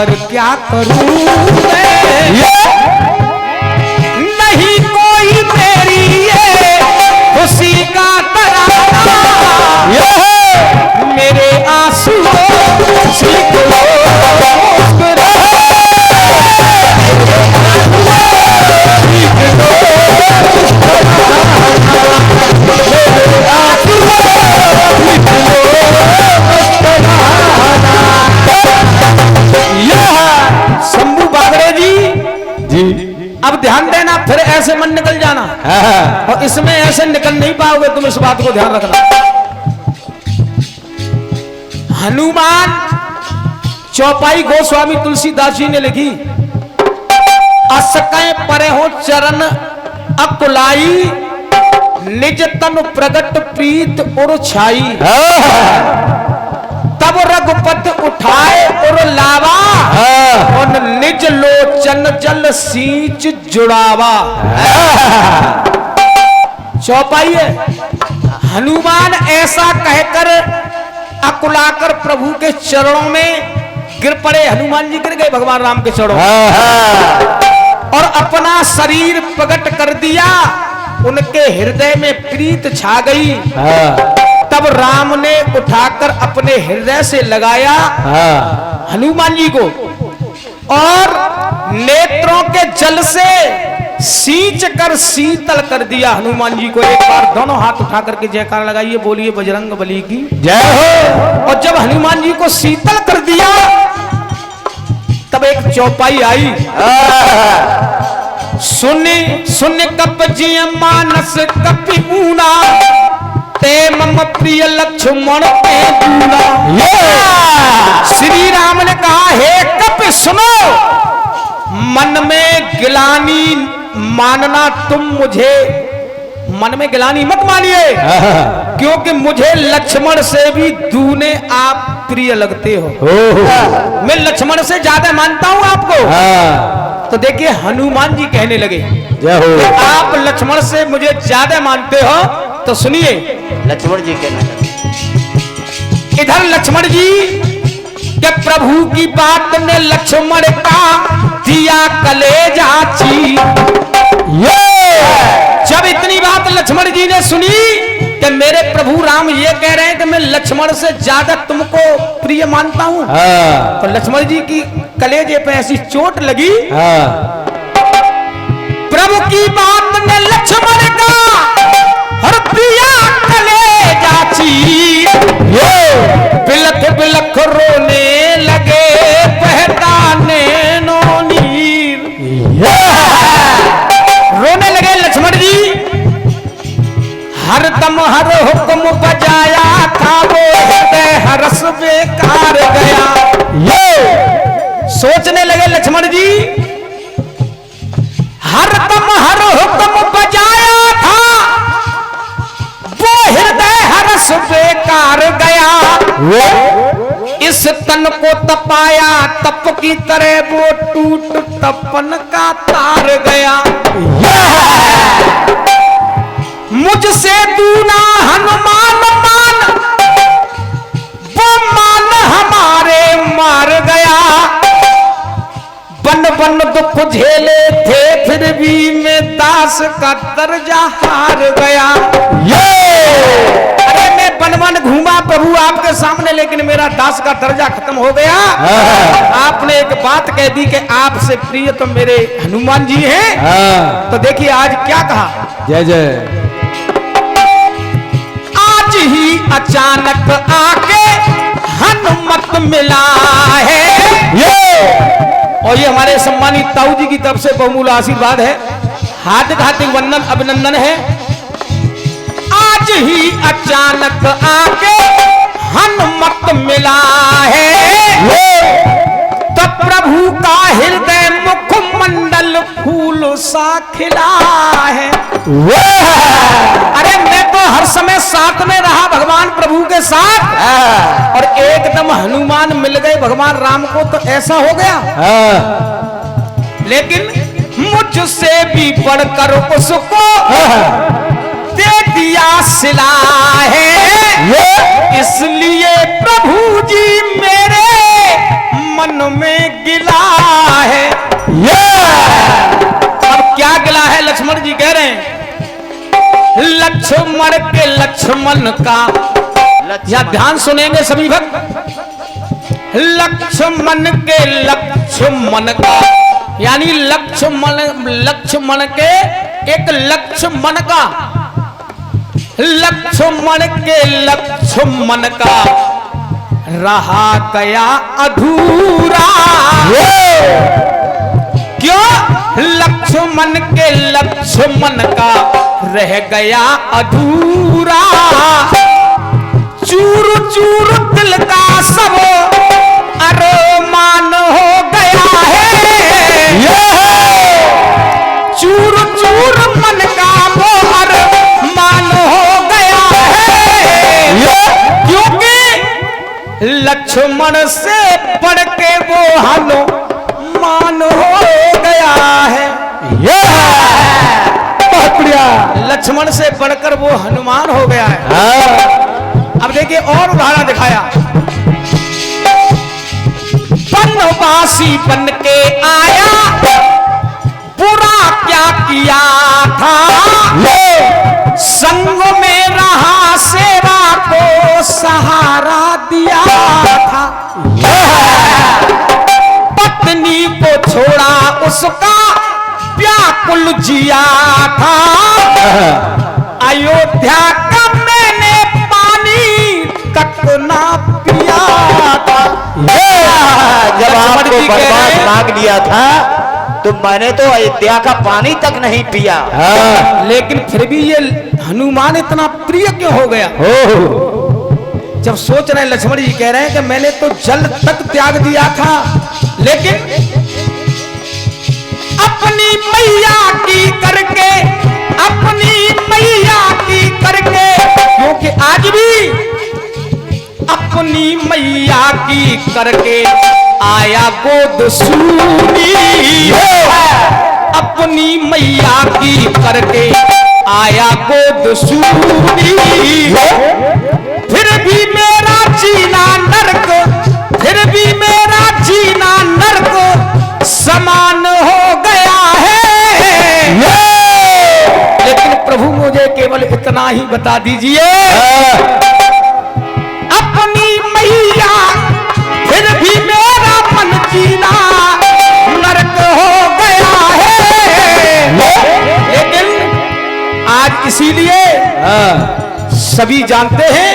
कर क्या करूं नहीं कोई मेरी ये खुशी का तराना मेरे आंसुओं सीख लो शंभू बागड़े जी अब ध्यान देना, फिर ऐसे मन निकल जाना और इसमें ऐसे निकल नहीं पाओगे तुम, इस बात को ध्यान रखना। हनुमान चौपाई गोस्वामी तुलसीदास जी ने लिखी, असकै परे हो चरण अकुलाई निज तन प्रगट प्रीत उर छाई तब रघुपत उठाए और लावा और निज लोचन जल सींच जुड़ावा। चौपाई है, हनुमान ऐसा कहकर अकुलाकर प्रभु के चरणों में गिर पड़े। हनुमान जी गिर गए भगवान राम के चरणों और अपना शरीर प्रकट कर दिया, उनके हृदय में प्रीत छा गई। तब राम ने उठाकर अपने हृदय से लगाया हनुमान जी को और नेत्रों के जल से सींच कर शीतल कर दिया हनुमान जी को। एक बार दोनों हाथ उठा करके जयकार लगाइए, बोलिए बजरंग बली की जय हो। और जब हनुमान जी को शीतल कर दिया तब एक चौपाई आई, सुने सुने कप जी मानस कपि ऊना ते मम प्रिय लक्ष्मण ते दूना। श्री राम ने कहा, हे कपि सुनो, मन में गिलानी मानना तुम मुझे, मन में गिलानी मत मानिए क्योंकि मुझे लक्ष्मण से भी दूने आप प्रिय लगते हो। मैं लक्ष्मण से ज्यादा मानता हूं आपको। तो देखिए हनुमान जी कहने लगे कि आप लक्ष्मण से मुझे ज्यादा मानते हो, तो सुनिए लक्ष्मण जी कहना। इधर लक्ष्मण जी के प्रभु की बात ने लक्ष्मण का दिया कलेजा चीर। जब इतनी बात लक्ष्मण जी ने सुनी कि मेरे प्रभु राम ये कह रहे हैं कि मैं लक्ष्मण से ज्यादा तुमको प्रिय मानता हूं, तो लक्ष्मण जी की कलेजे पे ऐसी चोट लगी। प्रभु की बात ने लक्ष्मण का हर दिया कलेजा चीर। बिलख बिलख रोने लगे पहचाने नो नीर। रोने लगे लक्ष्मण जी, हर दम हर हुक्म बजाया था वो हृदय हरस बेकार गया। सोचने लगे लक्ष्मण जी, हर दम हर हुक्म बजाया था वो हृदय हरस बेकार गया। इस तन को तपाया तप की तरह वो टूट तपन का तार गया। मुझसे दूना हनुमान मान वो मान हमारे मार गया। बन बन दुख झेले थे फिर भी मैं दास का दर्जा हार गया। अरे मैं बन बन घूमा प्रभु आपके सामने, लेकिन मेरा दास का दर्जा खत्म हो गया। आपने एक बात कह दी कि आपसे प्रिय तो मेरे हनुमान जी हैं। तो देखिए आज क्या कहा, जय जय। आज ही अचानक आके हनुमत मिला है। और ये हमारे सम्मानित ताऊ जी की तरफ से बहुमूल्य आशीर्वाद है, हार्दिक हार्दिक वंदन अभिनंदन है। आज ही अचानक आके हनुमत मिला है, तो प्रभु का हृदय मुखमंडल फूल सा खिला है। अरे मैं तो हर समय साथ में रहा भगवान प्रभु के साथ, और एकदम हनुमान मिल गए भगवान राम को, तो ऐसा हो गया। लेकिन मुझसे भी बढ़कर उसको दे दिया सिला है, इसलिए प्रभु जी मेरे मन में गिला है। अब क्या गिला है? लक्ष्मण जी कह रहे हैं लक्ष्मण के लक्ष्मण का, या ध्यान सुनेंगे सभी भक्त, लक्ष्मण के लक्ष्मण का, यानी लक्ष्मण के एक लक्ष्मण का, लक्ष्मण के लक्ष्मण का रहा गया अधूरा। क्यों? लक्ष्मण के लक्ष्मण का रह गया अधूरा। चूर चूर दिल का सब अरमान हो गया है। चूर चूर मन का वो अरमान हो गया है। क्योंकि लक्ष्मण से बढ़ के वो हनुमान हो गया है। बहुत बढ़िया। लक्ष्मण से बढ़कर वो हनुमान हो गया है। अब देखिए और उदाहरण दिखाया। वनवासी बन के आया, बुरा क्या किया था, संग में रहा सेवा को सहारा दिया था। पत्नी को छोड़ा उसका व्याकुल जिया था। अयोध्या का मैंने पानी तक ना पिया था। जब आपको बर्बाद मांग लिया था तो मैंने तो अयोध्या का पानी तक नहीं पिया। लेकिन फिर भी ये हनुमान इतना प्रिय क्यों हो गया? जब सोच रहे हैं, लक्ष्मण जी कह रहे हैं कि मैंने तो जल तक त्याग दिया था, लेकिन अपनी मैया की करके, अपनी मैया की करके, क्योंकि आज भी अपनी मैया की करके आया गोद सूनी। अपनी मैया की करके आया गोद सूनी। फिर भी मेरा जीना नरक, फिर भी मेरा जीना नरक समान हो गया है। लेकिन प्रभु मुझे केवल इतना ही बता दीजिए, अपनी मैया फिर भी मेरा मन जीना नरक हो गया है। लेकिन आज इसीलिए सभी जानते हैं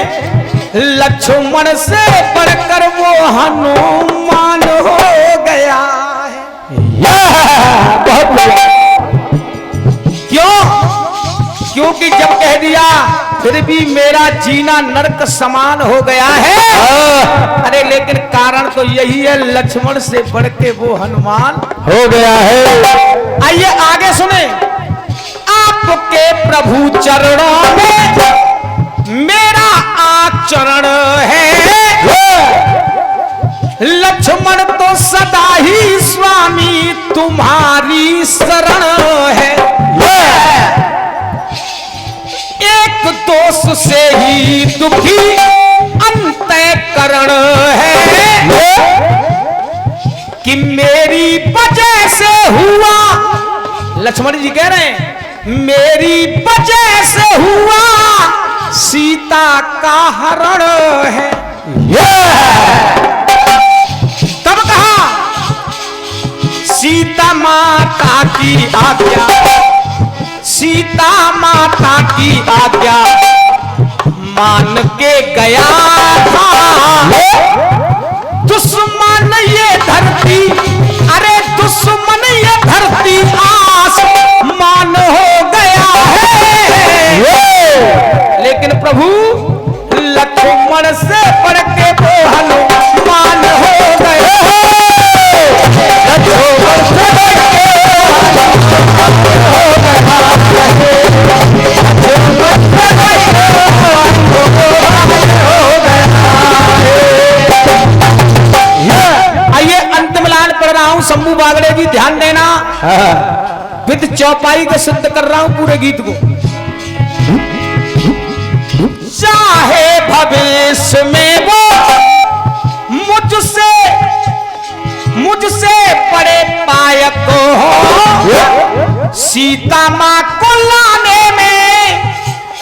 लक्ष्मण से बढ़कर वो हनुमान हो गया है। बहुत क्यों? क्योंकि जब कह दिया फिर भी मेरा जीना नरक समान हो गया है। अरे लेकिन कारण तो यही है, लक्ष्मण से बढ़ के वो हनुमान हो गया है। आइए आगे सुने। आपके प्रभु चरणों में मेरा आचरण है, लक्ष्मण तो सदा ही स्वामी तुम्हारी शरण है। एक दोष से ही दुखी अंतःकरण है, कि मेरी वजह से हुआ, लक्ष्मण जी कह रहे हैं मेरी वजह से हुआ सीता का हरण है। तब कहा सीता माता की आज्ञा, सीता माता की आज्ञा मान के गया था। दुश्मन ये धरती, अरे दुश्मन ये धरती आसमान हो गया है। लेकिन प्रभु लक्ष्मण से बढ़ के वो हनुमान हो गए। लक्ष्मण से बढ़ के आइए अंतिम लाइन पढ़ रहा हूं। शंभू बागड़े जी ध्यान देना, विद चौपाई के सिद्ध कर रहा हूं पूरे गीत को। चाहे भविष्य में वो मुझसे सीता माँ को लाने में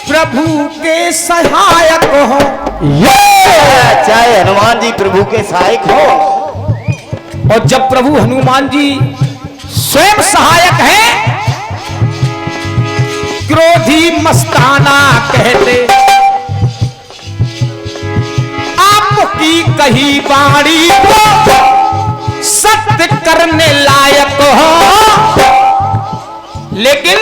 प्रभु के सहायक हो। चाहे हनुमान जी प्रभु के सहायक हो, और जब प्रभु हनुमान जी स्वयं सहायक हैं, क्रोधी मस्ताना कहते आपकी कही वाणी को सत्य करने लायक हो। लेकिन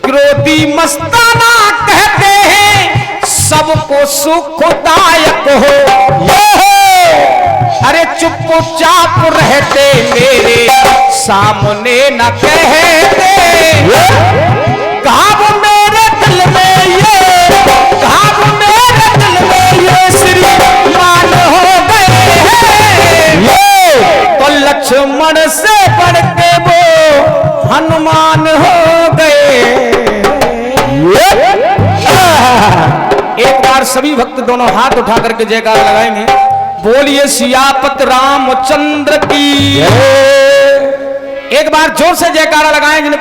क्रोधी मस्ताना कहते हैं सबको सुखदायक हो। अरे चुपचाप रहते मेरे सामने न कहते, घाव मेरे दिल में ये, घाव मेरे दिल में ये श्रीमान हो गए हैं, तो लक्ष्मण से बढ़ के वो हनुमान हो गए। एक बार सभी भक्त दोनों हाथ उठा करके जयकार लगाएंगे, बोलिए सियापत रामचंद्र की। एक बार जोर से जयकारा लगाएं जिनको